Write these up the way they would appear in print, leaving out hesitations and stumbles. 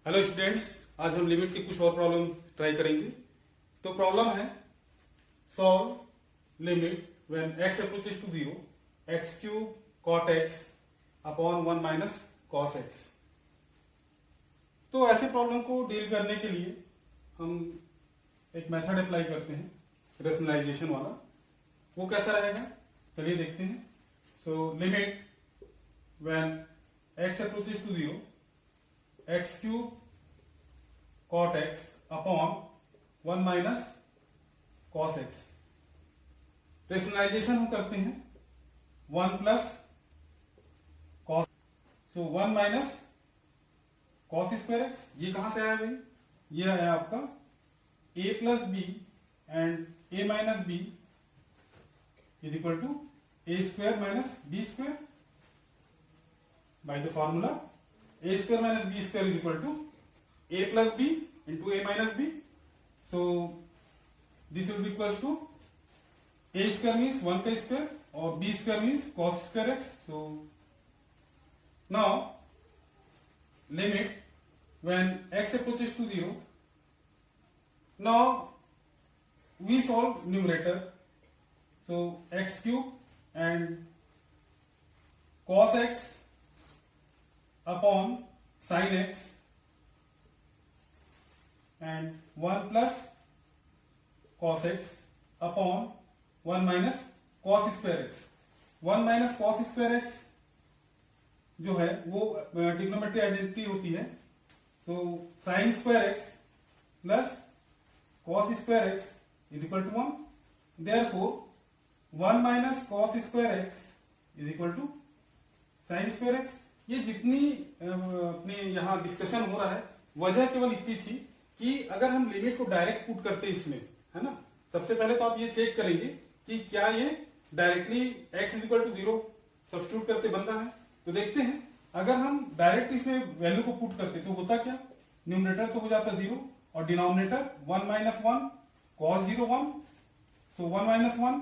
Hello students, आज हम limit की कुछ और प्रॉब्लम ट्राई करेंगे। तो प्रॉब्लम है solve limit when x approaches to 0 x cube cot x upon 1 minus cos x। तो ऐसे प्रॉब्लम को डील करने के लिए हम एक मेथड अप्लाई करते हैं, रेशनलाइजेशन वाला। वो कैसा रहेगा चलिए देखते हैं। So limit when x approaches to 0 x cube cot x upon 1 minus cos x। Rationalization हम करते हैं 1 plus cos, so 1 minus cos square x। ये कहां से आया भाई? ये आया आपका a plus B and a minus B is equal to a square minus B square by the formula a square minus b square is equal to a plus b into a minus b. So this will be equals to a square means 1 का square और b square means cos square x. So now limit when x approaches to 0. Now we solve numerator. So x cube and cos x upon sine x and 1 plus cos x upon 1 minus cos square x. 1 minus cos square x जो है वो trigonometry identity होती है। तो sine square x plus cos square x is equal to 1। Therefore 1 minus cos square x is equal to sine square x. ये जितनी अपने यहाँ डिस्कशन हो रहा है वजह केवल इतनी थी कि अगर हम लिमिट को डायरेक्ट पुट करते इसमें, है ना, सबसे पहले तो आप ये चेक करेंगे कि क्या ये directly x is equal to 0 substitute करते बन रहा है। तो देखते हैं अगर हम डायरेक्ट इसमें वैल्यू को पुट करते तो होता क्या, न्यूमरेटर तो हो जाता 0 और denominator 1 minus 1 cos 0 1। So 1 minus 1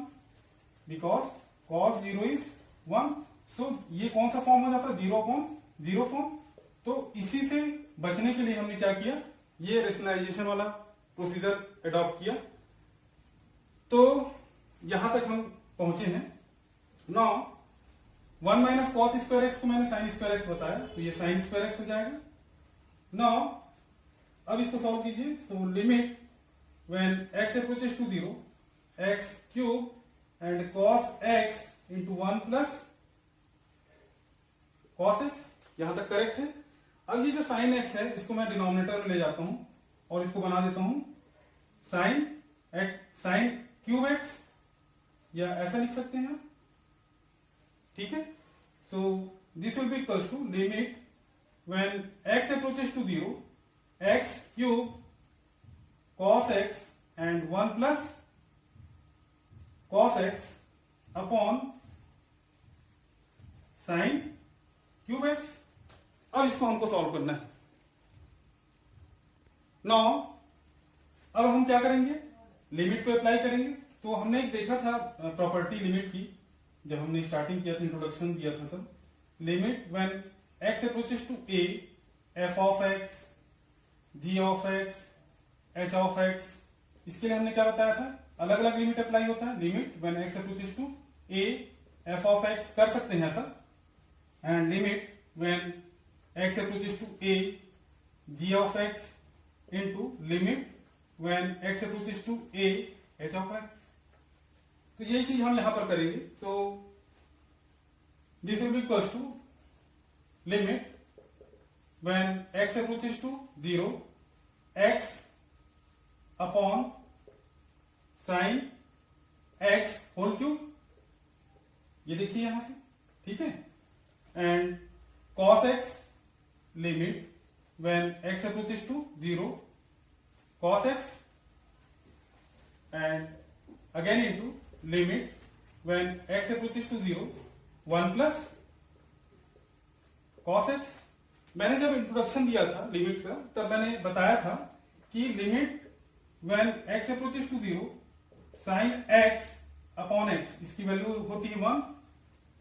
because cos 0 is 1। तो ये कौन सा फॉर्म हो जाता है, 0 अपॉन 0 फॉर्म। तो इसी से बचने के लिए हमने क्या किया, ये रेशनलाइजेशन वाला प्रोसीजर अडॉप्ट किया। तो यहां तक हम पहुंचे हैं। नौ 1 माइनस कॉस स्क्वायर एक्स को मैंने साइन स्क्वायर एक्स बताया, तो ये साइन स्क्वायर एक्स हो जाएगा। नौ अब इसको सॉल्व कीजिए। तो limit when x approaches to 0 x cube and cos x into 1 plus cos x, यहां तक करेक्ट है। अब ये जो sin x है इसको मैं डिनोमिनेटर में ले जाता हूं और इसको बना देता हूं sin क्यूब x, या ऐसा लिख सकते हैं आप, ठीक है। So this will be equals to limit when x approaches to 0 x cube cos x and 1 plus cos x upon sin cube x. अब इसको हमको सॉल्व करना है। नौ अब हम क्या करेंगे, लिमिट पे अप्लाई करेंगे। तो हमने एक देखा था प्रॉपर्टी लिमिट की, जब हमने स्टार्टिंग किया था, इंट्रोडक्शन किया था तब। Limit when x approaches to A F of x G of x H of x, इसके लिए हमने क्या बताया था, अलग अलग लिमिट अप्लाई होता है। Limit when x approaches to A F of x कर सकते हैं ऐसा, and limit when x approaches to a g of x into limit when x approaches to a h of x। तो यही चीज हम यहां पर करेंगे। तो this will be equals to limit when x approaches to 0 x upon sine x whole cube, ये देखिए यहां से, ठीक है। and cos x limit when x approaches to 0 cos x and again into limit when x approaches to 0 1 plus cos x। मैंने जब introduction दिया था लिमिट का तब मैंने बताया था कि limit when x approaches to 0 sin x upon x, इसकी वैल्यू होती है 1।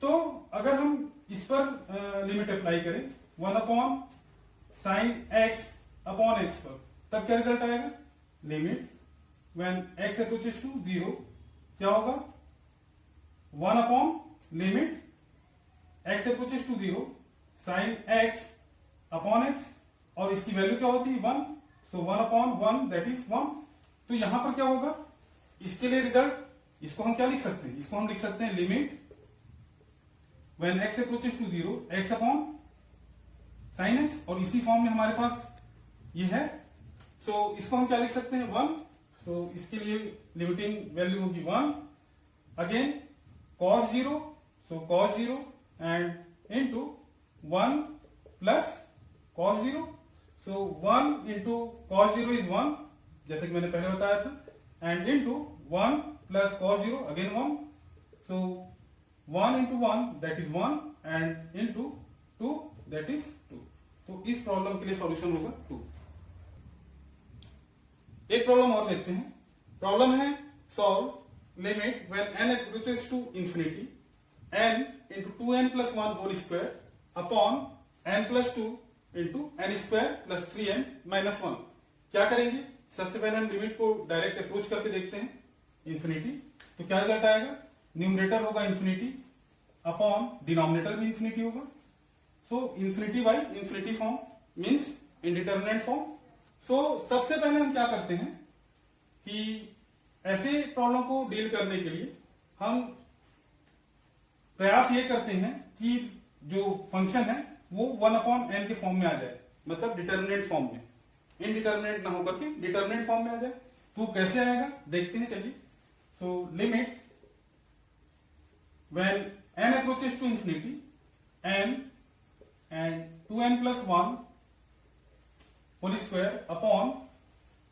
तो अगर हम इस पर लिमिट अप्लाई करें 1 upon sine x upon x पर, तब क्या रिजल्ट आएगा, limit when x approaches to 0 क्या होगा, 1 upon limit x approaches to 0 sine x upon x, और इसकी वैल्यू क्या होती है 1, सो 1 अपॉन 1 दैट इज 1। तो यहां पर क्या होगा, इसके लिए रिजल्ट, इसको हम क्या लिख सकते हैं, इसको हम लिख सकते हैं limit when x approaches to 0 x upon sine x, और इसी फॉर्म में हमारे पास ये है। सो इसको हम क्या लिख सकते हैं 1, सो इसके लिए लिमिटिंग वैल्यू होगी 1, again cos 0, so cos 0 and into 1 plus cos 0, so 1 into cos 0 is 1 जैसे कि मैंने पहले बताया था, and into 1 plus cos 0 again 1, so 1 into 1 that is 1 and into 2 that is 2। तो इस प्रॉब्लम के लिए सॉल्यूशन होगा 2। एक प्रॉब्लम और देखते हैं। प्रॉब्लम है solve limit when n approaches to infinity n into 2n plus 1 whole square upon n plus 2 into n square plus 3n minus 1। क्या करेंगे, सबसे पहले हम लिमिट को डायरेक्ट अप्रोच करके देखते हैं इंफिनिटी, तो क्या रिजल्ट आएगा, न्यूमरेटर होगा इंफिनिटी अपॉन डिनोमिनेटर भी इंफिनिटी होगा, so infinity by infinity form means indeterminate form. So सबसे पहले हम क्या करते हैं कि ऐसे प्रॉब्लम को डील करने के लिए हम प्रयास ये करते हैं कि जो फंक्शन है वो 1 अपॉन n के फॉर्म में आ जाए, मतलब डिटर्मिनेंट फॉर्म में, इनडिटर्मिनेट ना होकर के डिटर्मिनेंट फॉर्म में आ जाए। तो कैसे आएगा देखते हैं, चलिए। So limit when n approaches to infinity n and 2n plus 1 whole square upon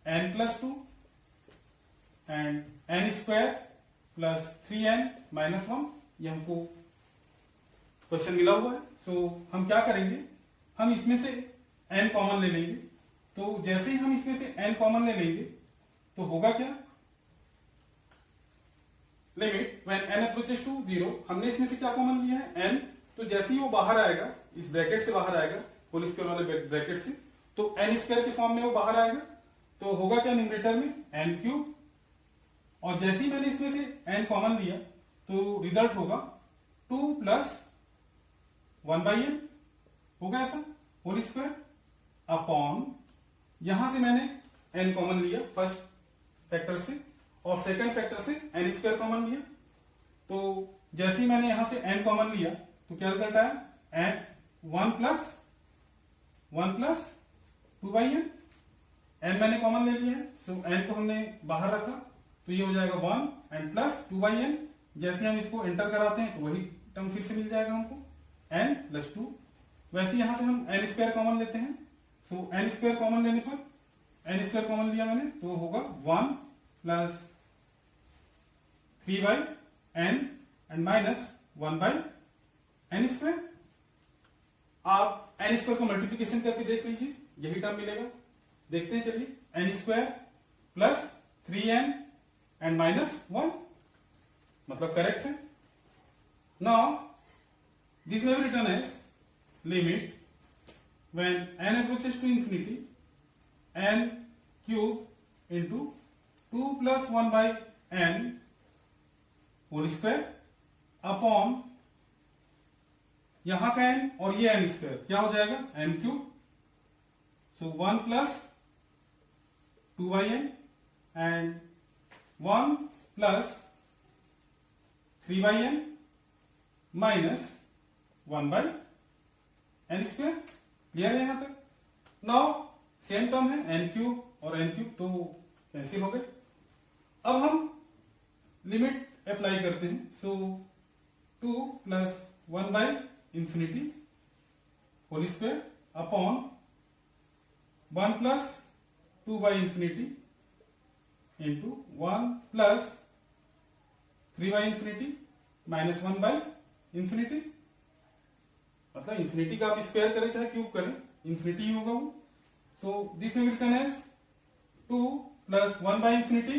n plus 2 and n square plus 3n minus 1, ये हमको क्वेश्चन मिला हुआ है। सो हम क्या करेंगे, हम इसमें से n कॉमन ले लेंगे। तो जैसे ही हम इसमें से n कॉमन ले लेंगे तो होगा क्या, limit when n approaches to 0, हमने इसमें से क्या कॉमन लिया है n, तो जैसे ही वो बाहर आएगा, इस ब्रैकेट से बाहर आएगा, होल स्क्वायर वाले ब्रैकेट से, तो n स्क्वायर के फॉर्म में वो बाहर आएगा, तो होगा क्या न्यूमरेटर में n क्यूब, और जैसे ही मैंने इसमें से n कॉमन लिया तो रिजल्ट होगा 2 प्लस 1 बाई n, होगा ऐसा होल स्क्वायर अपॉन, यहां से मैंने n कॉमन लिया फर्स्ट फैक्टर से, और सेकंड फैक्टर से n स्क्वायर कॉमन लिया, तो जैसे ही मैंने यहां से n कॉमन लिया तो क्या रिजल्ट आया, n 1 plus 2 by n, n मैंने कॉमन ले लिया है, तो n को हमने बाहर रखा, तो ये हो जाएगा 1 एंड प्लस 2 बाई n, जैसे हम इसको एंटर कराते हैं तो वही टर्म फिर से मिल जाएगा हमको n प्लस 2। वैसे यहां से हम n स्क्वायर कॉमन लेते हैं, तो n स्क्वायर कॉमन लेने पर, n स्क्वायर कॉमन लिया मैंने तो होगा 1 plus 3 by n and minus 1 by n square. आप n स्क्वायर को मल्टीप्लीकेशन करके देख लीजिए, यही टर्म मिलेगा, देखते हैं चलिए, n square plus 3n and minus 1, मतलब करेक्ट है। Now this may be written as limit when n approaches to infinity n cube into 2 plus 1 by n whole square upon यहां का n और ये n स्क्वायर क्या हो जाएगा n cube, so 1 plus 2 by n and 1 plus 3 by n minus 1 by n square. Clear है यहां तक। नाउ सेम टर्म है n क्यूब और n क्यूब, तो कैंसिल हो गए। अब हम लिमिट अप्लाई करते हैं, so 2 plus 1 by infinity whole square upon 1 plus 2 by infinity into 1 plus 3 by infinity minus 1 by infinity, मतलब इंफिनिटी का आप स्क्वायर करें चाहे क्यूब करें, इंफिनिटी ही होगा वो। So this will return as 2 plus 1 by infinity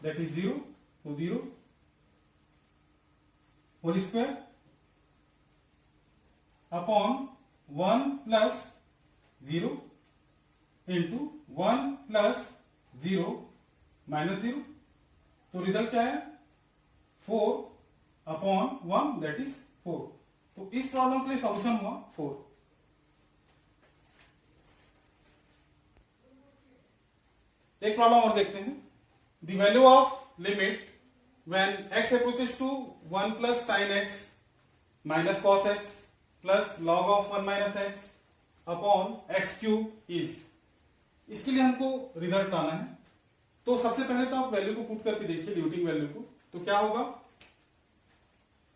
that is 0, तो 0 whole square upon 1 plus 0 into 1 plus 0 minus 0। तो रिजल्ट क्या है? 4/1 दैट इज 4। तो इस प्रॉब्लम के लिए सॉल्यूशन हुआ 4। एक प्रॉब्लम और देखते हैं। The value of limit when x approaches to 1 plus sine x minus cos x plus log of 1 minus x upon x cube is. इसके लिए हमको रिजल्ट लाना है। तो सबसे पहले तो आप वैल्यू को पुट करके देखिए, लिमिटिंग वैल्यू को। तो क्या होगा?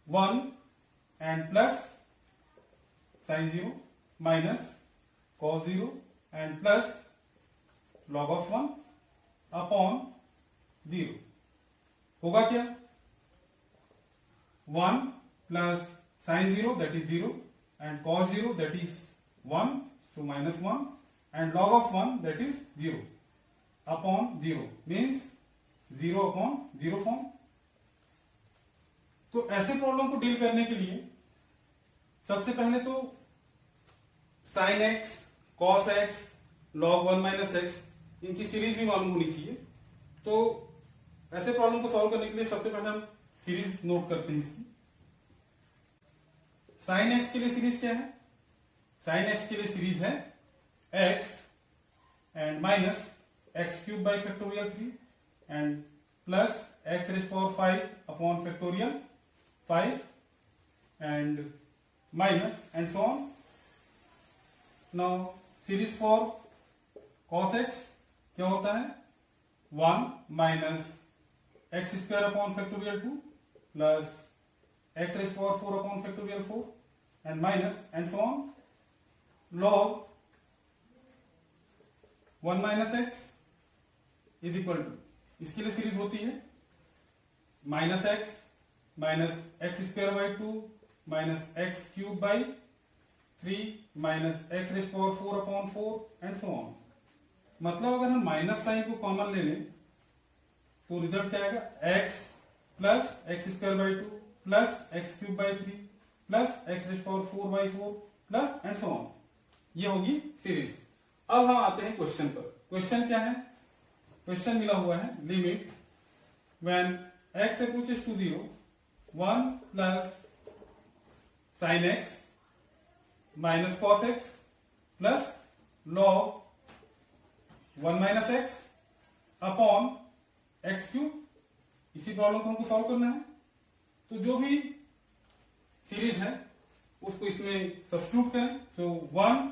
1 and plus sign 0 minus cos 0 and plus log of 1 upon 0। होगा क्या? 1 plus sign 0 that is 0 and cos 0 that is 1, so minus 1 and log of 1 that is 0 upon 0 means 0 upon 0 form. तो ऐसे problem को deal करने के लिए सबसे पहले तो sine x, cos x, log 1 minus x इनकी सीरीज भी मालूम होनी चाहिए। तो ऐसे प्रॉब्लम को सॉल्व करने के लिए सबसे पहले हम सीरीज नोट करते हैं इसकी। साइन एक्स के लिए सीरीज क्या है? साइन एक्स के लिए सीरीज है x and minus x cube by factorial 3 and plus x raise power 5 upon factorial 5 and minus and so on. Now series for cos x क्या होता है? 1 minus x square upon factorial 2 plus x raise power 4 upon factorial 4 and minus and so on. log 1 minus x is equal to, इसके लिए series होती है minus x square by 2 minus x cube by 3 minus x raise power 4 upon 4 and so on. मतलब अगर हम minus sign को common ले लें तो रिजल्ट क्या आएगा? X plus x square by 2 plus x cube by 3 plus x raise power 4 by 4 plus and so on. ये होगी सीरीज। अब हम आते हैं क्वेश्चन पर। क्वेश्चन क्या है? क्वेश्चन मिला हुआ है limit when x approaches to 0 1 plus sine x minus cos x plus log 1 minus x upon x cube. इसी प्रॉब्लम को हमको सॉल्व करना है। तो जो भी सीरीज है उसको इसमें सब्स्टिट्यूट करें। सो 1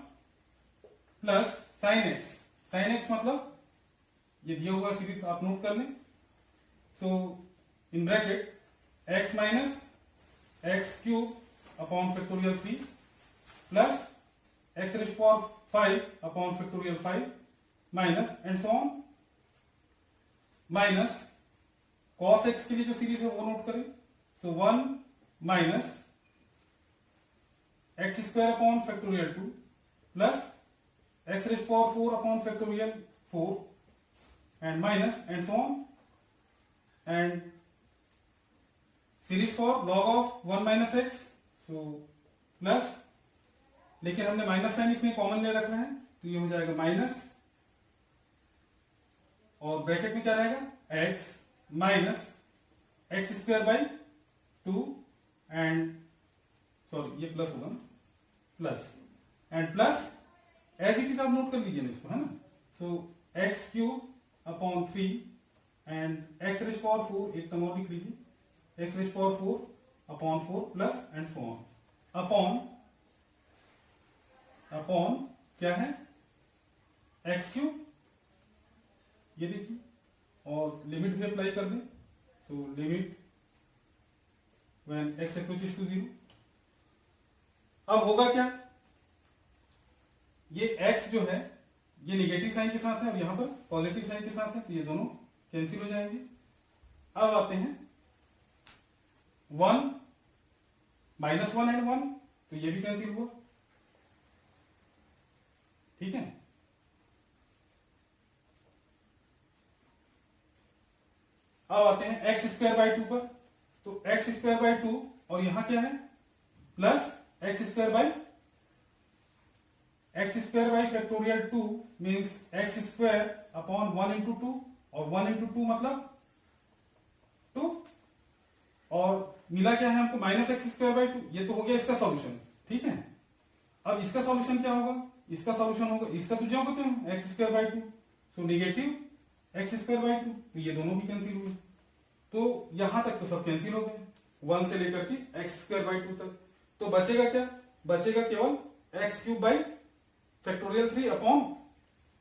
प्लस साइन एक्स मतलब ये दिया हुआ सीरीज आप नोट कर लें। So in bracket x minus x cube upon factorial 3 plus x raise power 5 upon factorial 5 minus and so on. Minus cos x के लिए जो सीरीज है वो नोट करें। So 1 minus x square upon factorial 2 plus x raise power 4 upon factorial 4 and minus and so on. And series for log of 1 minus x, so plus, लेकिन हमने minus sign इसमें common ले रखा है तो ये हो जाएगा माइनस और ब्रैकेट में क्या रहेगा? X minus x square by 2 and sorry ये प्लस होगा ना, plus and plus as it is आप नोट कर लीजिए ना इसको, है ना। So x cube upon 3 and x raise power 4, एक टर्म और लिख लीजिए, x raise power 4 upon 4 plus and so on. Upon क्या है? एक्स क्यूब, ये देखिए, और लिमिट भी अप्लाई कर दें। So limit when x approaches to 0। अब होगा क्या? ये x जो है ये निगेटिव साइन के साथ है और यहां पर पॉजिटिव साइन के साथ है, तो ये दोनों कैंसिल हो जाएंगे। अब आते हैं 1 माइनस 1 एंड 1, तो ये भी कैंसिल हुआ, ठीक है। अब आते हैं एक्स स्क्वायर बाई 2 पर, तो एक्स स्क्वायर बाई 2 और यहां क्या है? Plus x square by x square by factorial 2 means x square upon 1 into 2 और 1 इंटू 2 मतलब 2 और मिला क्या है हमको माइनस एक्स स्क्वायर बाई 2। ये तो हो गया इसका सॉल्यूशन, ठीक है। अब इसका सॉल्यूशन क्या होगा, इसका सॉल्यूशन होगा इसका तो जो होते हैं x square by 2 so negative x square by 2, तो ये दोनों भी कैंसिल हुए। तो यहां तक तो सब कैंसिल हो गए 1 से लेकर के एक्स स्क्वायर बाई 2 तक। तो बचेगा क्या, बचेगा केवल x cube by factorial 3 upon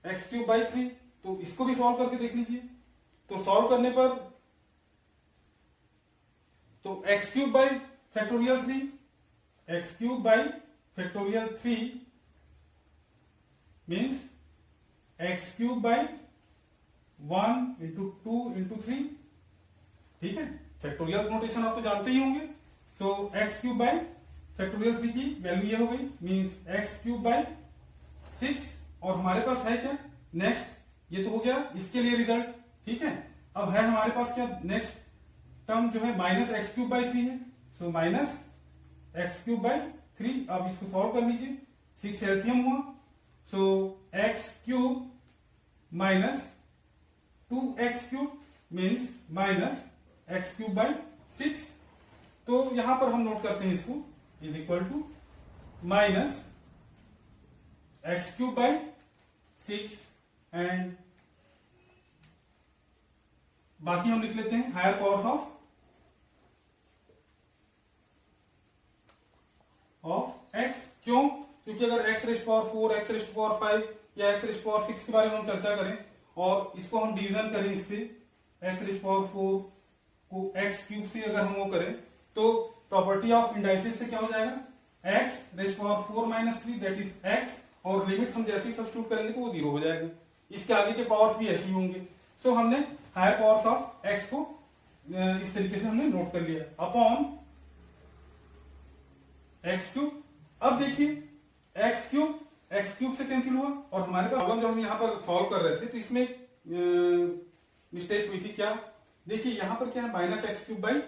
x cube by 3। तो इसको भी सॉल्व करके देख लीजिए। तो सॉल्व करने पर तो x cube by factorial 3, x cube by factorial 3 means x cube by 1 into 2 into 3, ठीक है। फैक्टोरियल नोटेशन आप तो जानते ही होंगे। सो एक्स क्यूब बाई फैक्टोरियल 3 की वैल्यू ये हो गई मीन्स एक्स क्यूब बाई 6। और हमारे पास है क्या नेक्स्ट, ये तो हो गया इसके लिए रिजल्ट, ठीक है। अब है हमारे पास क्या नेक्स्ट टर्म जो है माइनस एक्स क्यूब बाई 3 है। So minus x cube by 3। अब इसको सॉल्व कर लीजिए, 6 एलसीएम हुआ। So x cube minus 2x cube means minus x cube by 6। तो यहां पर हम नोट करते हैं इसको is equal to minus x cube by 6 and बाकी हम लिख लेते हैं हायर पावर्स ऑफ एक्स। क्यों, क्योंकि अगर x raised power 4, x raised power 5 या एक्स रेस्ट पावर 6 के बारे में हम चर्चा करें और इसको हम डिवीजन करें इससे एक्स रेस्ट पावर 4 को एक्स क्यूब से अगर हम वो करें तो प्रॉपर्टी ऑफ इंडाइसिस से क्या हो जाएगा x raised power 4 minus 3 that is x, और लिमिट हम जैसे ही सब्स्टिट्यूट करेंगे तो वो 0 हो जाएगा। इसके आगे के पावर्स भी ऐसे ही होंगे। सो हमने हायर पावर्स ऑफ एक्स को इस तरीके से हमने नोट कर लिया अपॉन एक्स क्यूब। अब देखिए एक्स क्यूब से कैंसिल हुआ और हमारे पास प्रॉब्लम जब हम यहां पर सॉल्व कर रहे थे तो इसमें मिस्टेक हुई थी। क्या, देखिए यहां पर क्या है minus x cube by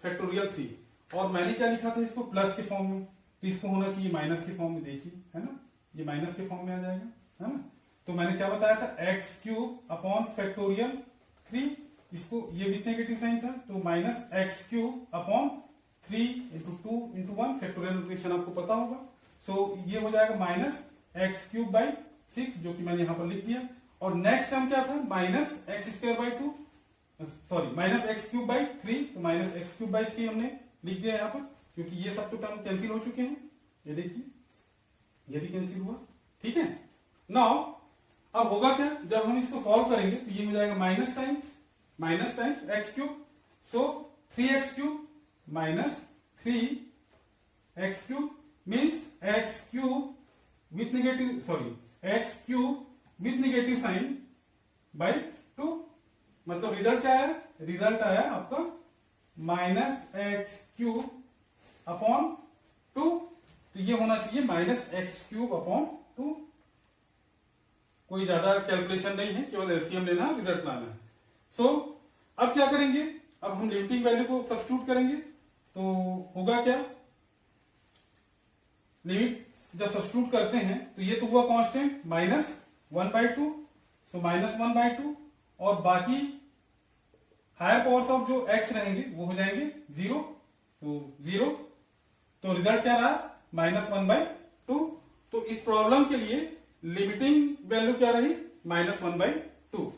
factorial 3 और मैंने क्या लिखा था इसको प्लस के फॉर्म में, तो इसको होना चाहिए माइनस के फॉर्म में। देखिए है ना, ये माइनस के फॉर्म में आ जाएगा, है ना। तो मैंने क्या बताया था एक्स क्यूब अपॉन फैक्टोरियल 3, इसको ये भी नेगेटिव साइन था तो minus x cube upon 3 into 2 into 1 factorial notation आपको पता होगा। सो ये हो जाएगा माइनस एक्स क्यूब बाई 6 जो कि मैंने यहां पर लिख दिया। और नेक्स्ट टर्म क्या था minus x square by 2, sorry minus x cube by 3, तो माइनस एक्स क्यूब बाई 3 हमने लिख दिया यहां पर क्योंकि ये सब तो टर्म कैंसिल हो चुके हैं। ये देखिए ये भी कैंसिल हुआ, ठीक है। नाउ अब होगा क्या, जब हम इसको सॉल्व करेंगे तो ये हो जाएगा minus times x cube. So 3x cube minus 3x cube means x cube with negative, sorry x cube with negative sign by 2। मतलब रिजल्ट क्या आया, रिजल्ट आया आपका माइनस एक्स क्यूब अपॉन 2। तो ये होना चाहिए माइनस एक्स क्यूब अपॉन 2। कोई ज्यादा कैलकुलेशन नहीं है, केवल एलसीएम लेना, रिजल्ट लाना है। सो अब क्या करेंगे, अब हम लिमिटिंग वैल्यू को सब्स्टिट्यूट करेंगे तो होगा क्या, लिमिट जब सब्स्टिट्यूट करते हैं तो ये तो हुआ कांस्टेंट माइनस 1/2, तो माइनस 1/2 और बाकी हायर पावर्स ऑफ जो एक्स रहेंगे वो हो जाएंगे 0, तो 0। तो रिजल्ट क्या रहा माइनस 1/2। तो इस प्रॉब्लम के लिए लिमिटिंग वैल्यू क्या रही माइनस 1/2।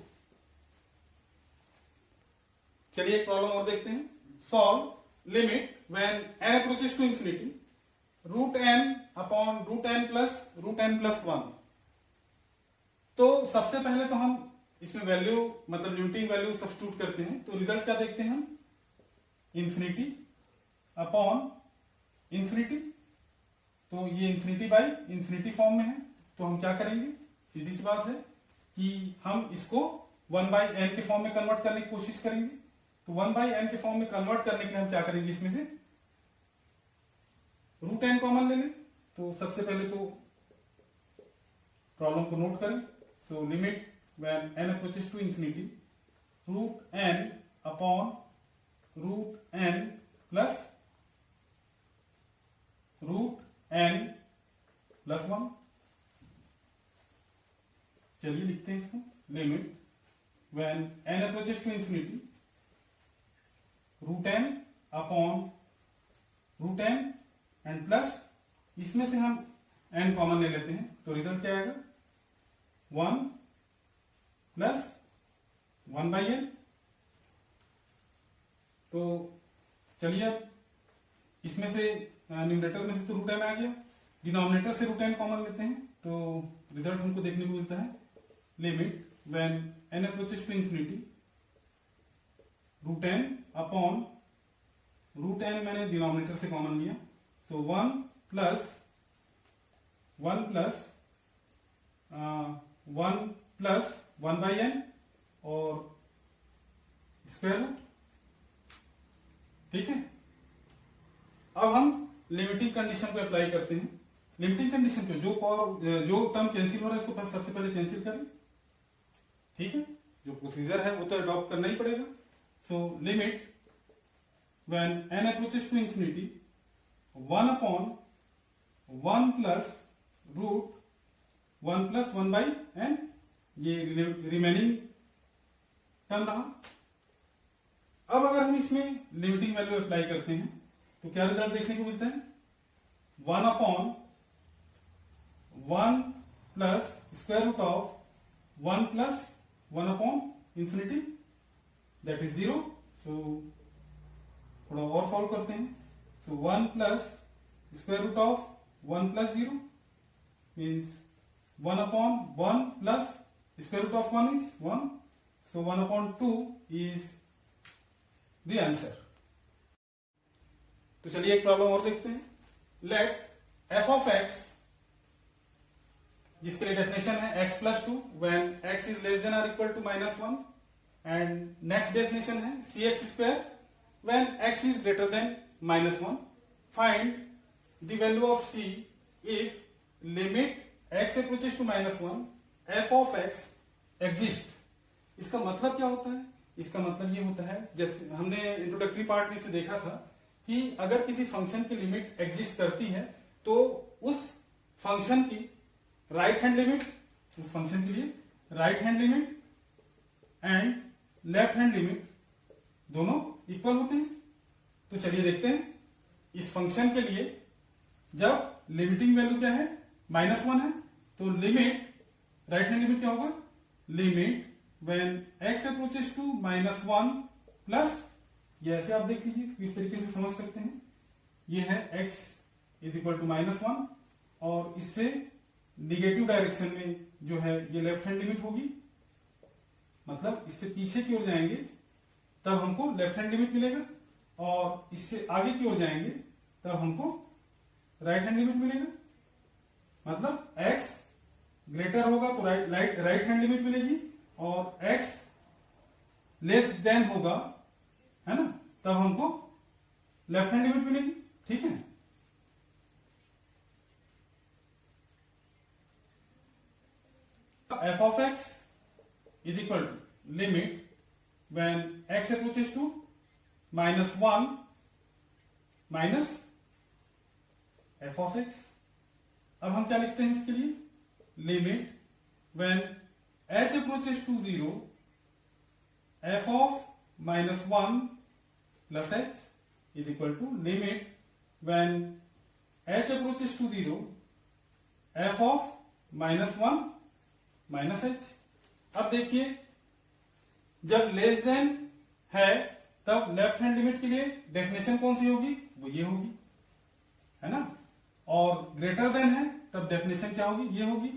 चलिए एक प्रॉब्लम और देखते हैं। Solve limit when n approaches to infinity root n upon root n plus 1। तो सबसे पहले तो हम इसमें वैल्यू मतलब लिमिटिंग वैल्यू सब्स्टिट्यूट करते हैं तो रिजल्ट क्या देखते हैं हम इंफिनिटी अपॉन इंफिनिटी। तो ये इंफिनिटी बाई इंफिनिटी फॉर्म में है तो हम क्या करेंगे, सीधी सी बात है कि हम इसको 1/n के फॉर्म में कन्वर्ट करने की कोशिश करेंगे। तो 1/n के फॉर्म में कन्वर्ट करने के लिए हम क्या करेंगे, इसमें से रूट n कॉमन ले लें। तो सबसे पहले तो प्रॉब्लम को नोट करें। So limit when n approaches to infinity root n upon root n plus root n plus 1। चलिए लिखते हैं इसको, limit when n approaches to infinity root n upon root n and plus, इसमें से हम n common ले लेते हैं तो रिजल्ट क्या आएगा, 1 प्लस 1/n। तो चलिए अब इसमें से न्यूमरेटर में से तो रूट एन आ गया, डिनोमिनेटर से रूट एन कॉमन लेते हैं तो रिजल्ट हमको देखने को मिलता है, limit when n approaches to infinity root n upon root n, मैंने डिनोमिनेटर से कॉमन लिया, सो 1 प्लस 1/n और स्क्वायर रूट। ठीक है, अब हम लिमिटिंग कंडीशन को अप्लाई करते हैं। लिमिटिंग कंडीशन को जो टर्म कैंसिल हो रहा है उसको सबसे पहले कैंसिल करें। ठीक है, जो प्रोसीजर है वो तो अडॉप्ट करना ही पड़ेगा। So limit when n approaches to infinity 1 upon 1 plus root 1 plus 1/n, ये रिमेनिंग टर्म रहा। अब अगर हम इसमें लिमिटिंग वैल्यू अप्लाई करते हैं तो क्या रिजल्ट देखने को मिलता है, 1 upon 1 plus square root of 1 प्लस 1 upon infinity that is 0। So थोड़ा और सॉल्व करते हैं। So 1 plus square root of 1 plus 0 means 1 upon 1 plus square root of 1 is 1. So 1 upon 2 is the answer. तो चलिए एक प्रॉब्लम और देखते हैं। लेट f of x, जिसके लिए डेफिनेशन है x plus 2 when x is less than or equal to -1, and next definition है cx square when x is greater than -1. Find the value of c if limit x approaches to -1 f of x exist. इसका मतलब क्या होता है, इसका मतलब ये होता है, जैसे हमने इंट्रोडक्टरी पार्ट में से देखा था कि अगर किसी फंक्शन की लिमिट एग्जिस्ट करती है तो उस फंक्शन की राइट हैंड लिमिट, उस फंक्शन के लिए right hand limit and left hand limit दोनों इक्वल होते हैं। तो चलिए देखते हैं इस फंक्शन के लिए जब लिमिटिंग वैल्यू क्या है, -1 है, तो लिमिट राइट हैंड लिमिट क्या होगा, limit when x approaches to -1 plus, ये ऐसे आप देख लीजिए इस तरीके से समझ सकते हैं, ये है x इज इक्वल टू -1 और इससे निगेटिव डायरेक्शन में जो है ये लेफ्ट हैंड लिमिट होगी, मतलब इससे पीछे की ओर जाएंगे तब हमको लेफ्ट हैंड लिमिट मिलेगा और इससे आगे की ओर जाएंगे तब हमको राइट हैंड लिमिट मिलेगा। मतलब x ग्रेटर होगा तो राइट हैंड लिमिट मिलेगी और x लेस देन होगा, है ना, तब हमको लेफ्ट हैंड लिमिट मिलेगी। ठीक है, f of x is equal to limit when x approaches to -1 minus f of x। अब हम क्या लिखते हैं इसके लिए, limit when h approaches to 0 f of -1 plus h is equal to limit when h approaches to 0 f of -1 minus h। अब देखिए जब लेस देन है तब लेफ्ट हैंड लिमिट के लिए डेफिनेशन कौन सी होगी, वो ये होगी, है ना, और ग्रेटर देन है तब डेफिनेशन क्या होगी, ये होगी।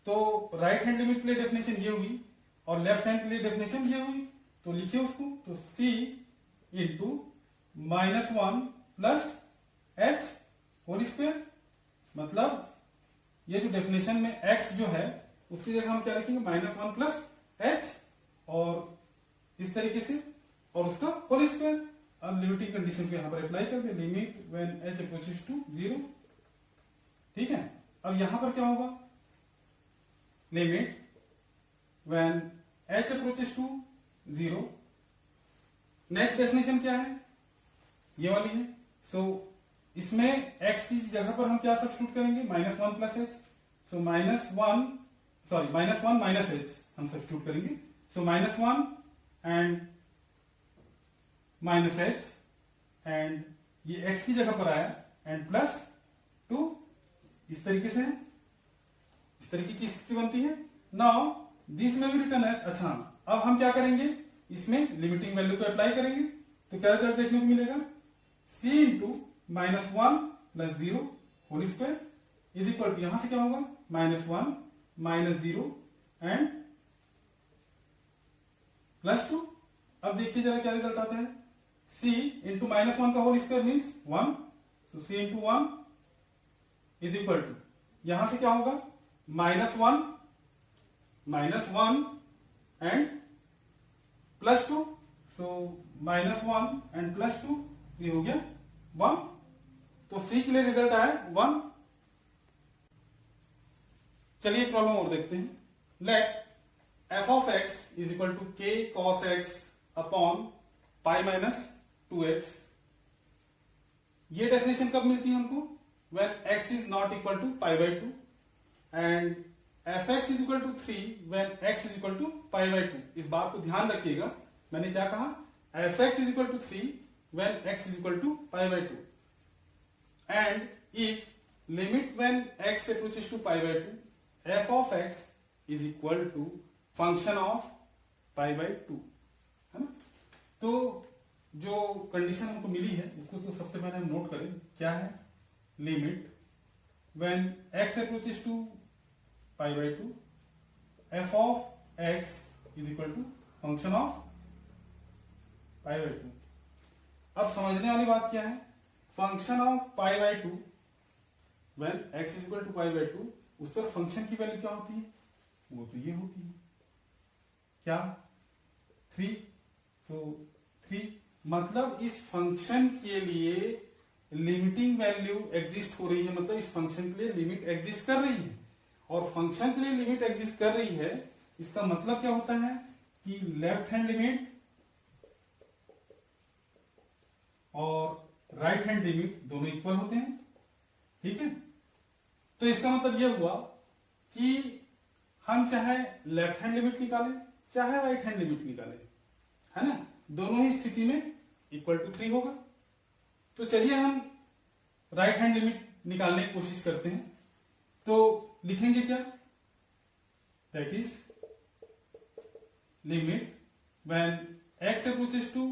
तो राइट हैंड लिमिट के लिए डेफिनेशन ये होगी और लेफ्ट हैंड के लिए डेफिनेशन ये होगी। तो लिखिए उसको, तो c into -1 plus h whole square, मतलब ये जो डेफिनेशन में x जो है उसकी जगह हम क्या लिखेंगे, -1 प्लस h और इस तरीके से और उसका होल स्क्वायर। अब लिमिटिंग कंडीशन को यहां पर अप्लाई कर दे, limit when h approaches to 0। ठीक है, अब यहां पर क्या होगा, limit when h approaches to 0। Next definition क्या है, ये वाली है। सो इसमें x की जगह पर हम क्या सब्स्टिट्यूट करेंगे, -1 प्लस h। सो -1 सॉरी -1 माइनस एच हम सब्स्टिट्यूट करेंगे। सो -1 एंड माइनस एच, एंड ये एक्स की जगह पर आया, एंड +2 इस तरीके से है, इस तरीके की स्थिति बनती है। नाउ दिस में भी रिटर्न है। अच्छा, अब हम क्या करेंगे, इसमें लिमिटिंग वैल्यू को अप्लाई करेंगे, तो क्या रिजल्ट देखने को मिलेगा, c into -1 + 0 whole square is equal to, यहां से क्या होगा, -1 -0 एंड +2। अब देखिए जरा क्या रिजल्ट आता है, c इंटू -1 का होल स्क्वायर मीन्स 1, तो c into 1 is equal to, यहां से क्या होगा, -1 एंड +2, तो -1 एंड +2, ये हो गया 1, तो c के लिए रिजल्ट आया 1। चलिए एक प्रॉब्लम और देखते हैं। Let f of x is equal to k cos x upon pi -2x। ये डेफिनेशन कब मिलती है हमको, when x is not equal to π/2 and fx is equal to 3 when x is equal to π/2। इस बात को ध्यान रखिएगा, मैंने क्या कहा, fx is equal to 3 when x is equal to π/2 and if limit when x approaches to π/2 f of x is equal to function of π/2, है ना। तो जो कंडीशन हमको मिली है उसको तो सबसे पहले हम नोट करें, क्या है, limit when x approaches to π/2 f of x is equal to function of π/2। अब समझने वाली बात क्या है, function of π/2 when x is equal to π/2, उस पर फंक्शन की वैल्यू क्या होती है, वो तो ये होती है, क्या, 3। सो 3 मतलब इस फंक्शन के लिए लिमिटिंग वैल्यू एग्जिस्ट हो रही है, मतलब इस फंक्शन के लिए लिमिट एग्जिस्ट कर रही है, और फंक्शन के लिए लिमिट एग्जिस्ट कर रही है, इसका मतलब क्या होता है कि लेफ्ट हैंड लिमिट और राइट हैंड लिमिट दोनों इक्वल होते हैं, ठीक है। तो इसका मतलब यह हुआ कि हम चाहे लेफ्ट हैंड लिमिट निकालें चाहे राइट हैंड लिमिट निकालें, है ना, दोनों ही स्थिति में इक्वल टू 3 होगा। तो चलिए हम राइट हैंड लिमिट निकालने की कोशिश करते हैं। तो लिखेंगे क्या, that is limit when x approaches to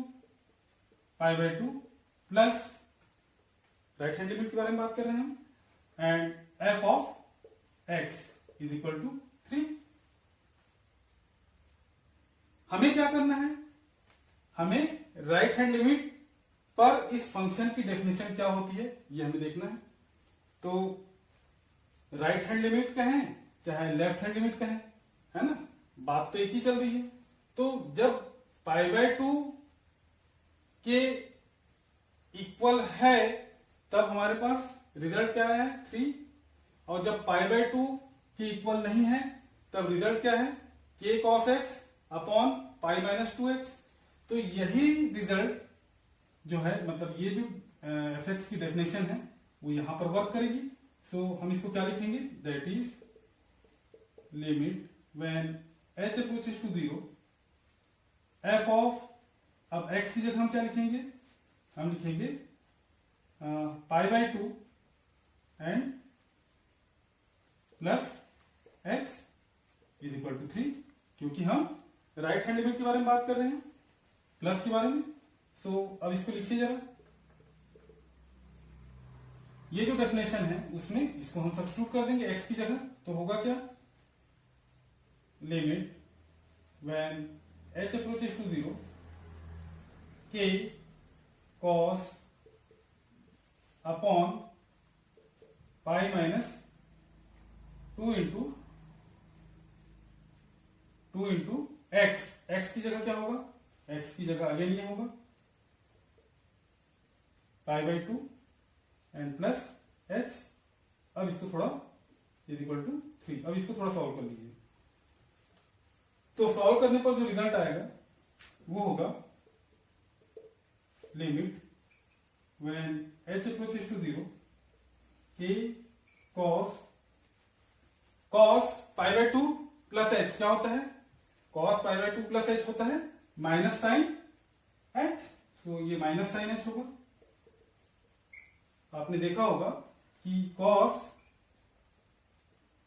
π/2 plus right hand limit के बारे में बात कर रहे हैं, and f of x is equal to 3। हमें क्या करना है, हमें राइट हैंड लिमिट पर इस फंक्शन की डेफिनेशन क्या होती है ये हमें देखना है। तो राइट हैंड लिमिट कहें चाहे लेफ्ट हैंड लिमिट कहें, है ना, बात तो एक ही चल रही है। तो जब π/2 के इक्वल है तब हमारे पास रिजल्ट क्या है, 3, और जब π/2 के इक्वल नहीं है तब रिजल्ट क्या है, k cos x upon π-2x। तो यही रिजल्ट जो है, मतलब ये जो fx की डेफिनेशन है वो यहां पर वर्क करेगी। सो हम इसको क्या लिखेंगे, that is limit when h approaches to 0 f of, अब x की जगह हम क्या लिखेंगे, हम लिखेंगे π/2 and plus h is equal to 3, क्योंकि हम राइट हैंड लिमिट के बारे में बात कर रहे हैं, प्लस के बारे में। सो अब इसको लिखिए जरा, ये जो डेफिनेशन है उसमें इसको हम सब्स्टिट्यूट कर देंगे x की जगह, तो होगा क्या, limit when h approaches to 0 k cos upon π-2 into x की जगह क्या होगा, x की जगह अगेन ये होगा π/2 एंड प्लस h। अब इसको थोड़ा इज इक्वल टू 3। अब इसको थोड़ा सॉल्व कर लीजिए, तो सॉल्व करने पर जो रिजल्ट आएगा वो होगा limit when h approaches to 0 k cos π/2 plus h क्या होता है, cos pi by 2 plus h होता है माइनस साइन एच, तो ये माइनस साइन एच होगा। आपने देखा होगा कि cos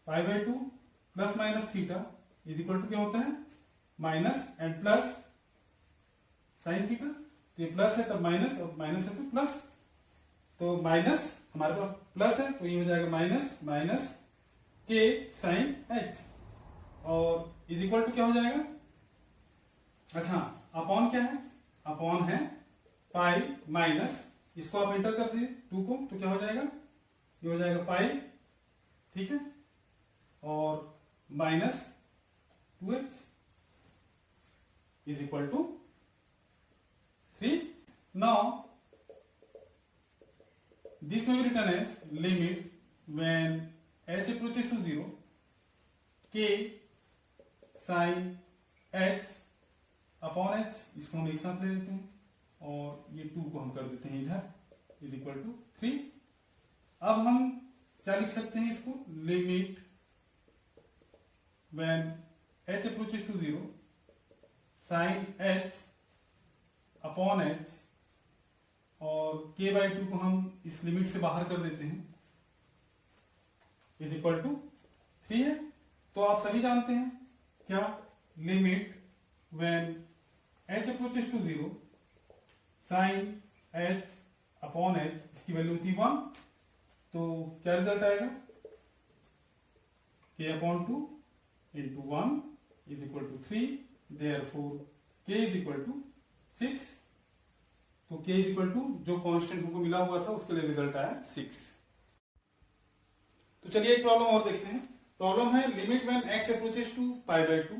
pi by 2 plus minus theta is equal to क्या होता है, minus and plus sine theta. तो ये प्लस है तब माइनस, और माइनस है तो प्लस, तो माइनस हमारे पास प्लस है तो ये हो जाएगा माइनस माइनस के साइन एच, और इज इक्वल टू क्या हो जाएगा, अच्छा अपॉन क्या है, अपॉन है पाई माइनस, इसको आप एंटर कर दीजिए 2 को, तो क्या हो जाएगा, ये हो जाएगा पाई, ठीक है, और minus 2h is equal to 3। Now this may be written as limit when h approaches to 0 k sin h upon h, इसको हम एक साथ ले लेते हैं और ये 2 को हम कर देते हैं इधर इज इक्वल टू 3। अब हम क्या लिख सकते हैं इसको, limit when h approaches to 0 sin h upon h, और k बाई 2 को हम इस लिमिट से बाहर कर देते हैं इज इक्वल टू 3 है। तो आप सभी जानते हैं क्या, limit when h approaches to 0 sine h upon h, इसकी वैल्यू थी 1, तो क्या रिजल्ट आएगा, k upon 2 into 1 is equal to 3, therefore k is equal to 6। तो k इज इक्वल टू जो कांस्टेंट हमको मिला हुआ था उसके लिए रिजल्ट आया 6। तो चलिए एक प्रॉब्लम और देखते हैं। प्रॉब्लम है limit when x approaches to pi by 2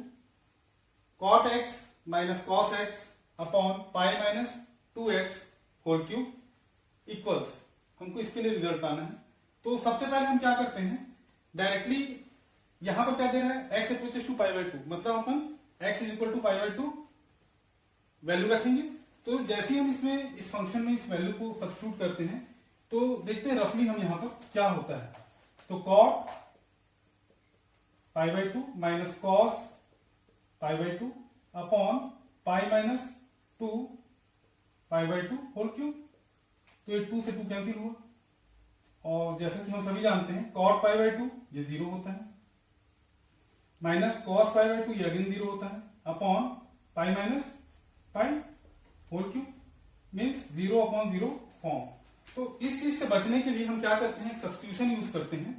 cot x minus cos x upon pi minus 2x whole cube equals, हमको इसके लिए रिजल्ट आना है। तो सबसे पहले हम क्या करते हैं, डायरेक्टली यहां पर क्या दे रहा है, x approaches to pi by 2, मतलब अपन x is equal to pi by 2 value रखेंगे। तो जैसे ही हम इसमें इस फंक्शन में इस वैल्यू को सब्स्टिट्यूट करते हैं तो देखते हैं रफली हम यहां पर क्या होता है। तो cot pi by 2 minus cos pi by 2 upon pi minus 2 pi by 2 whole cube, तो ये 2 से 2 कैंसिल हुआ, और जैसा कि हम सभी जानते हैं cot पाई बाय 2 ये 0 होता है, माइनस cos पाई बाय 2 ये अगेन 0 होता है, upon pi minus pi whole cube means 0 upon 0 form. तो इस चीज से बचने के लिए हम क्या करते हैं, सब्स्टिट्यूशन यूज करते हैं।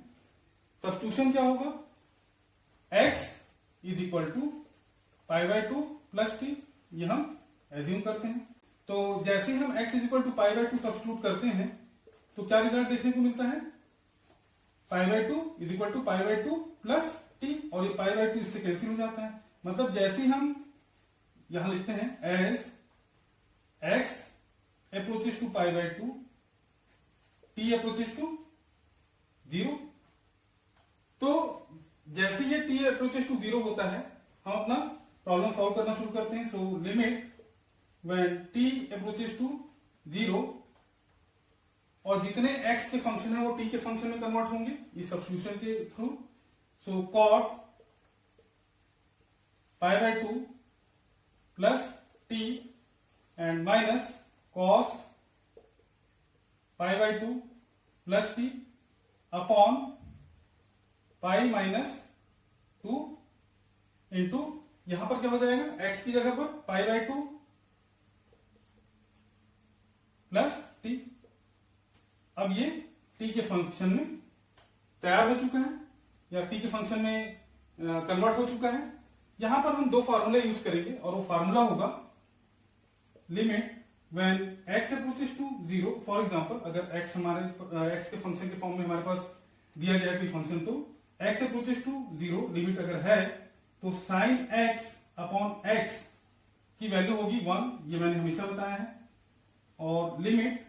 सब्स्टिट्यूशन क्या होगा, x is equal to pi by 2 plus t, ये हम एज्यूम करते हैं। तो जैसे ही हम x is equal to pi by 2 substitute करते हैं तो क्या रिजल्ट देखने को मिलता है, pi by 2 is equal to pi by 2 plus t, और ये पाई बाय 2 इससे कैंसिल हो जाता है। मतलब जैसे ही हम यहां लिखते हैं as x approaches to pi by 2 t approaches to 0, तो जैसे ये t अप्रोचेस टू 0 होता है हम अपना प्रॉब्लम सॉल्व करना शुरू करते हैं। So limit when t approaches to 0, और जितने x के फंक्शन है वो t के फंक्शन में कन्वर्ट होंगे इस सब्स्टिट्यूशन के through. So cot pi by 2 plus t and minus cos pi by 2 plus T upon pi minus 2 into, यहां पर क्या हो जाएगा, x की जगह पर पाई बाय 2 प्लस टी। अब ये t के फंक्शन में तैयार हो चुका है या t के फंक्शन में कन्वर्ट हो चुका है। यहां पर हम दो फार्मूले यूज करेंगे और वो फार्मूला होगा limit when x approaches to 0। For example अगर x हमारे x के फंक्शन के फॉर्म में हमारे पास दिया गया कोई फंक्शन, तो x अप्रोचेस टू 0 लिमिट अगर है तो साइन x अपॉन x की वैल्यू होगी 1, ये मैंने हमेशा बताया है। और limit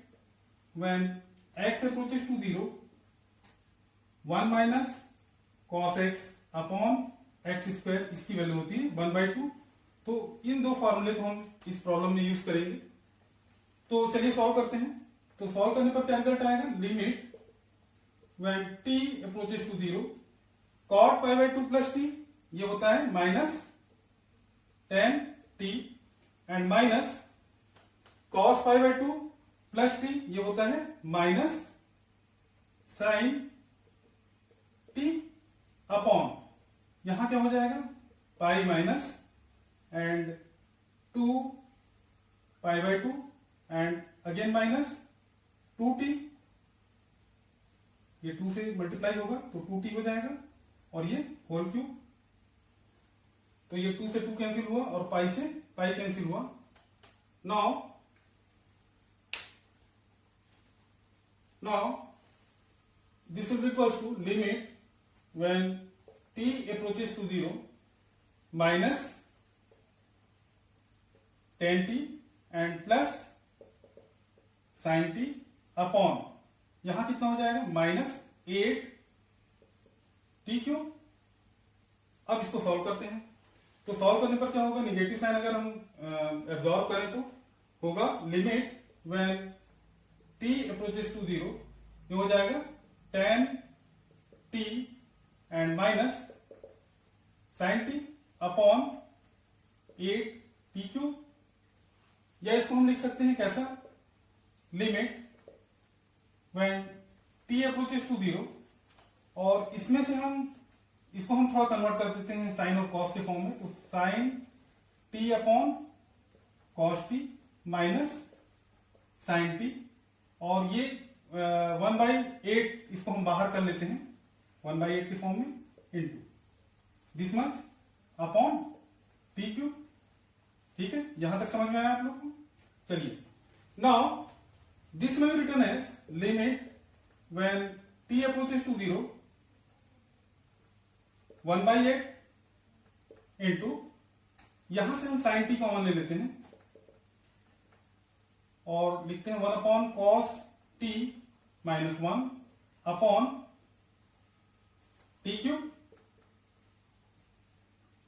when x approaches to 0 1 minus cos x upon x square, इसकी वैल्यू होती है 1/2। तो इन दो फॉर्मूले को हम इस प्रॉब्लम में यूज करेंगे। तो चलिए सॉल्व करते हैं। तो सॉल्व करने पर क्या रिजल्ट आएगा, limit when t approaches to 0 cot pi by 2 plus t, ये होता है minus 10t and minus cos pi by 2 plus t ये होता है माइनस साइन टी अपॉन यहां क्या हो जाएगा pi minus and 2 pi by 2 and again minus 2t, ये 2 से मल्टीप्लाई होगा तो 2t हो जाएगा और ये होल क्यूब, तो ये 2 से 2 कैंसिल हुआ और पाई से पाई कैंसिल हुआ। Now this will be equals to limit when t approaches to 0 minus 10t and plus sin t upon यहां कितना हो जाएगा माइनस 8t क्यूब। अब इसको सॉल्व करते हैं, तो सॉल्व करने पर क्या होगा, निगेटिव साइन अगर हम एब्जॉर्व करें तो होगा limit when t approaches to 0, ये हो जाएगा 10t and minus sin t upon 8t cube, या इसको हम लिख सकते हैं कैसा, limit when t approaches to 0, और इसमें से हम इसको हम थोड़ा कन्वर्ट कर देते हैं साइन और कॉस के फॉर्म में, तो sine t upon cos t minus sine t, और ये 1/8 इसको हम बाहर कर लेते हैं 1/8 के फॉर्म में into this much upon t cube. ठीक है, यहां तक समझ में आया आप लोग को। चलिए नाउ दिस में भी written as limit when t approaches to 0 1/8 into यहां से हम साइन t कॉमन ले लेते हैं और लिखते हैं 1 upon cos t minus 1 upon t cube.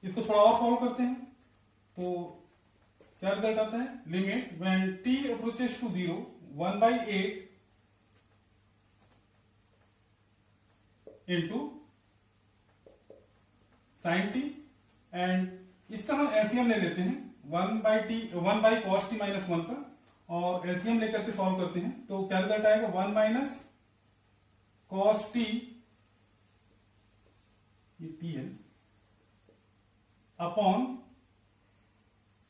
इसको थोड़ा और सॉल्व करते हैं तो क्या रिजल्ट आता है, limit when t approaches to 0 1/8 into sine t, and इसका हम एलसीएम ले लेते हैं 1 cos t माइनस 1 का, और एलसीएम लेकर के सॉल्व करते हैं तो क्या रिजल्ट आएगा 1 माइनस cos t, ये t है, upon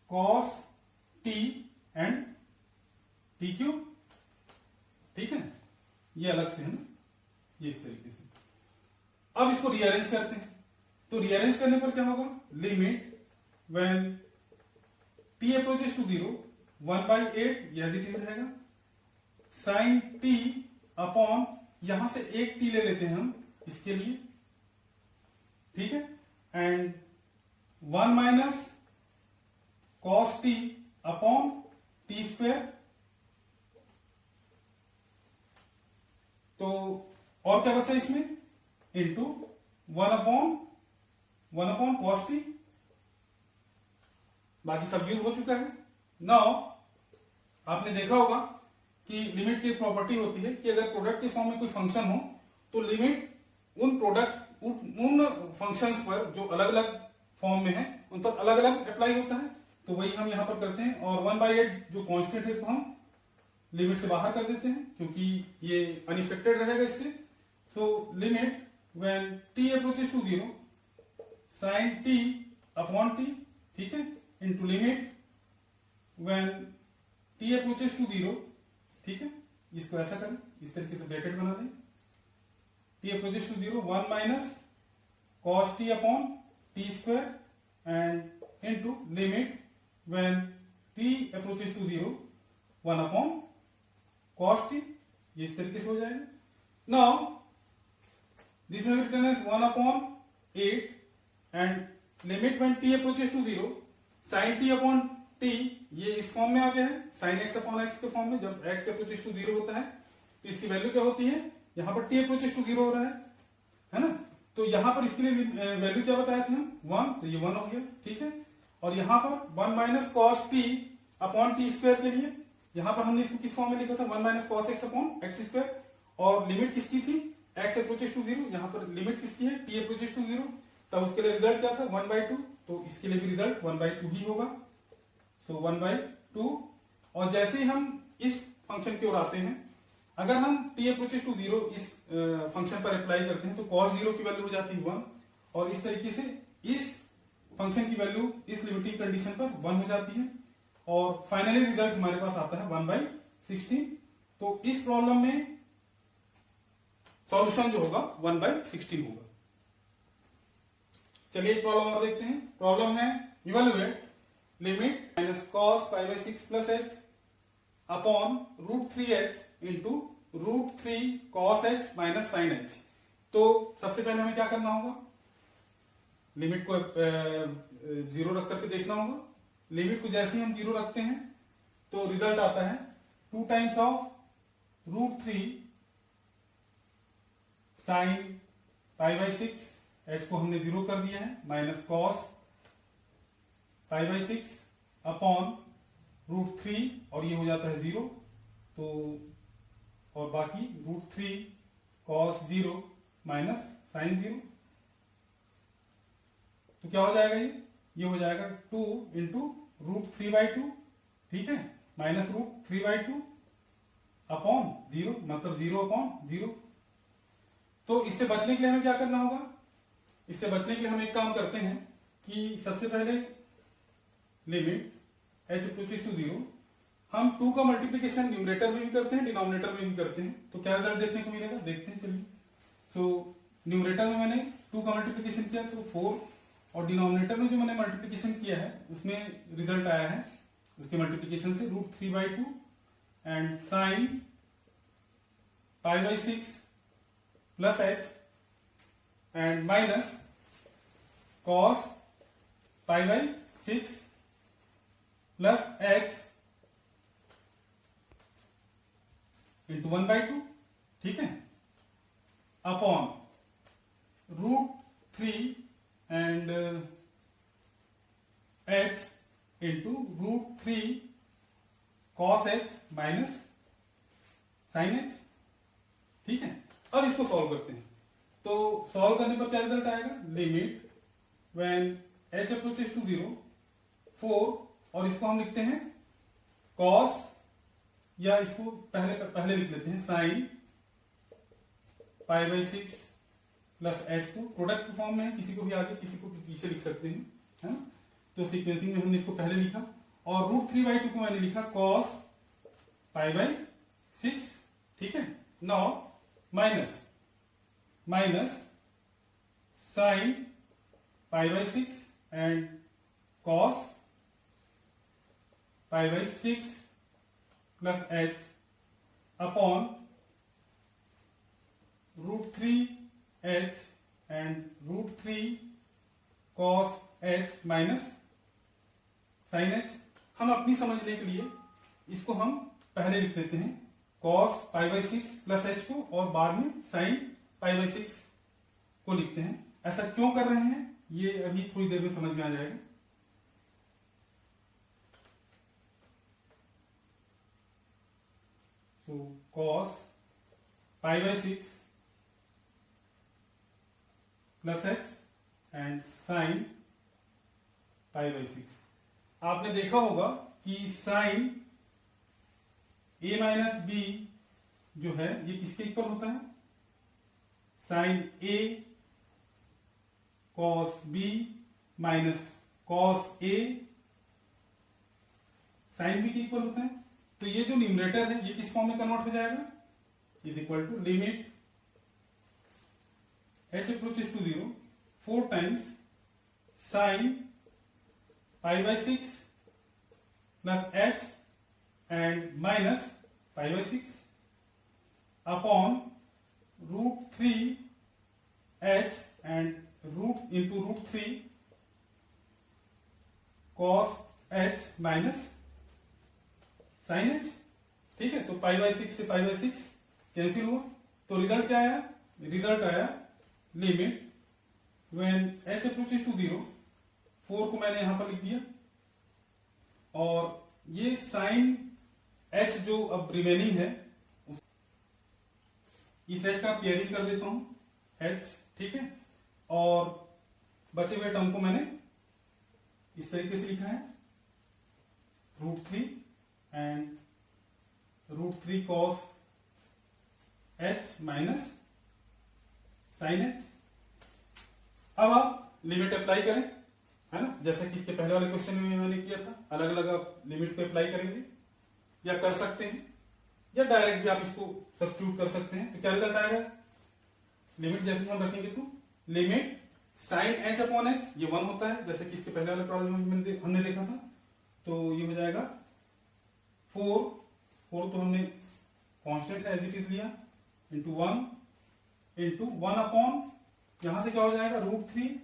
cos t and t cube. ठीक है, ये अलग से है ना, ये इस तरीके से। अब इसको रीअरेंज करते हैं, तो रीअरेंज करने पर क्या होगा, limit when t approaches to 0 1/8 as it is रहेगा, साइन t अपॉन यहां से एक t ले लेते हैं हम इसके लिए, ठीक है, and 1 minus cos t upon t square. तो और क्या बचा इसमें, इंटू 1 अपॉन cos t, बाकी सब यूज हो चुका है। नाउ आपने देखा होगा कि लिमिट की प्रॉपर्टी होती है कि अगर प्रोडक्ट के फॉर्म में कोई फंक्शन हो तो लिमिट उन प्रोडक्ट्स उन फंक्शंस पर जो अलग अलग फॉर्म में है उन पर अलग अलग अप्लाई होता है, तो वही हम यहां पर करते हैं, और 1/8 जो कांस्टेंट है इसको हम लिमिट से बाहर कर देते हैं क्योंकि ये अनइफेक्टेड रहेगा इससे। So limit when t approaches to 0 sin t upon t, ठीक है, into limit when t approaches to 0, ठीक है, इसको ऐसा करें, इस तरीके से ब्रैकेट बना दें, t approaches to 0 1 minus cos t upon t square and into limit when t approaches to 0 1 upon cos t, ये इस तरीके से हो जाएगा। नाउ दिस में written as 1 upon 8 and limit when t approaches to 0 sin t upon t, ये इस form में आ गया है sin x अपॉन x के फॉर्म में, जब x अप्रोचेस टू 0 होता है तो इसकी वैल्यू क्या होती है, यहां पर t अप्रोचेस टू 0 हो रहा है ना, तो यहां पर इसके लिए वैल्यू क्या बताए थे हम 1, तो ये 1 हो गया, ठीक है, और यहां पर 1 minus cos t upon T square के लिए यहां पर हमने इसको किस फॉर्म में लिखा था, 1 minus cos x upon x square, और लिमिट किसकी थी, x अप्रोचेस टू 0, यहां पर लिमिट किसकी है, t अप्रोचेस टू 0, तब उसके लिए रिजल्ट क्या था 1/2, तो इसके लिए भी रिजल्ट 1/2 ही होगा। सो 1/2। और जैसे ही हम इस फंक्शन की ओर आते हैं, अगर हम t अप्रोचेस टू 0 इस फंक्शन पर अप्लाई करते हैं तो cos 0 की वैल्यू हो जाती है 1, और इस तरीके से इस फंक्शन की वैल्यू इस लिमिटिंग कंडीशन पर 1 हो जाती है, और फाइनली रिजल्ट हमारे पास आता है 1/16। तो इस प्रॉब्लम में सॉल्यूशन जो होगा 1/16 होगा। चलिए एक प्रॉब्लम और देखते हैं। प्रॉब्लम है evaluate limit -cos π/6 plus h upon √3h into √3 cos h minus sin h। तो सबसे पहले हमें क्या करना होगा, लिमिट को 0 रख करके देखना होगा। लिमिट को जैसे ही हम 0 रखते हैं तो रिजल्ट आता है 2 टाइम्स ऑफ √3 sin π/6, h को हमने 0 कर दिया है, माइनस cos π/6 अपॉन √3, और ये हो जाता है 0, तो और बाकी √3 cos 0 माइनस sin 0। तो क्या हो जाएगा, ये हो जाएगा 2 इंटू √3/2, ठीक है, माइनस √3/2 अपॉन 0, मतलब 0 अपॉन 0। तो इससे बचने के लिए हमें क्या करना होगा, इससे बचने के लिए हम एक काम करते हैं कि सबसे पहले लिमिट h अप्रोचेस टू 0, हम 2 का मल्टीप्लीकेशन न्यूमरेटर में भी करते हैं, डिनोमिनेटर में भी करते हैं। तो क्या रिजल्ट देखने को मिलेगा, देखते हैं चलिए। सो न्यूमरेटर में मैंने 2 का मल्टीप्लीकेशन किया तो 4, और डिनोमिनेटर में जो मैंने मल्टीप्लीकेशन किया है उसमें रिजल्ट आया है उसके मल्टीप्लीकेशन से √3/2 and sin π/6 plus h and minus cos π/6 plus h into 1/2, ठीक है, upon √3 and h into √3 cos h minus sin h, ठीक है। अब इसको सॉल्व करते हैं। तो सॉल्व करने पर क्या रिजल्ट आएगा, limit when h approaches to 0 4, और इसको हम लिखते हैं cos, या इसको पहले लिख लेते हैं sin π/6 प्लस h को प्रोडक्ट फॉर्म में है, किसी को भी आगे किसी को पीछे लिख सकते हैं, है ना। तो सीक्वेंसिंग में हमने इसको पहले लिखा, और √3/2 को मैंने लिखा cos π/6, ठीक है। Now minus sin π/6 and cos π/6 plus h upon √3h and √3 cos h minus sin h। हम अपनी समझने के लिए इसको हम पहले लिख लेते हैं cos π/6 प्लस h को, और बाद में sin π/6 को लिखते हैं। ऐसा क्यों कर रहे हैं ये अभी थोड़ी देर में समझ में आ जाएगा। So cos π/6 plus h and sin π/6। आपने देखा होगा कि sin a माइनस b जो है ये किसके इक्वल होता है, sin a cos b minus cos a sin b के इक्वल होता है। तो ये जो न्यूमरेटर है ये किस फॉर्म में कन्वर्ट हो जाएगा, is equal to limit h approaches to 0 4 times sin π/6 plus h and minus π/6 upon √3h and root into √3 cos h minus sin h, ठीक है। तो π/6 से π/6 कैंसिल हुआ, तो रिजल्ट क्या आया, रिजल्ट आया limit when h approaches to 0, 4 को मैंने यहां पर लिख दिया, और ये sin h जो अब रिमेनिंग है इस h का पेयरिंग कर देता हूं h, ठीक है, और बचे हुए टर्म को मैंने इस तरीके से लिखा है, √3 and √3 cos h minus sine h। अब आप लिमिट अप्लाई करें, है ना, जैसे कि इसके पहले वाले क्वेश्चन में मैंने किया था। अलग अलग आप लिमिट पे अप्लाई करेंगे या कर सकते हैं, या डायरेक्ट भी आप इसको सब्स्टिट्यूट कर सकते हैं। तो क्या रिजल्ट आएगा, लिमिट जैसे हम रखेंगे तो limit sine h upon h, ये 1 होता है जैसे कि इसके पहले वाले प्रॉब्लम में हमने देखा था। तो ये हो जाएगा 4 तो हमने कांस्टेंट एज इट इज लिया, इंटू 1 अपॉन यहां से क्या हो जाएगा √3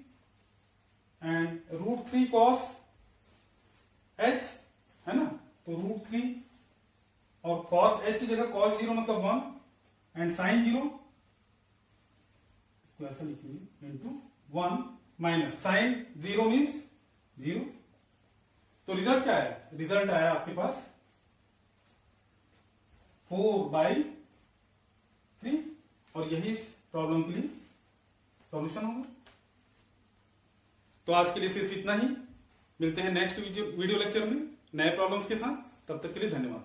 एंड √3 cos h, है ना। तो √3 और cos h की जगह cos 0 मतलब 1 एंड sin 0, इसको ऐसा लिखेंगे, इंटू 1 माइनस साइन 0 मीन्स 0। तो रिजल्ट क्या है, रिजल्ट आया आपके पास 4/3, और यही इस प्रॉब्लम के लिए सॉल्यूशन होगा। तो आज के लिए सिर्फ इतना ही, मिलते हैं नेक्स्ट वीडियो लेक्चर में नए प्रॉब्लम्स के साथ। तब तक के लिए धन्यवाद।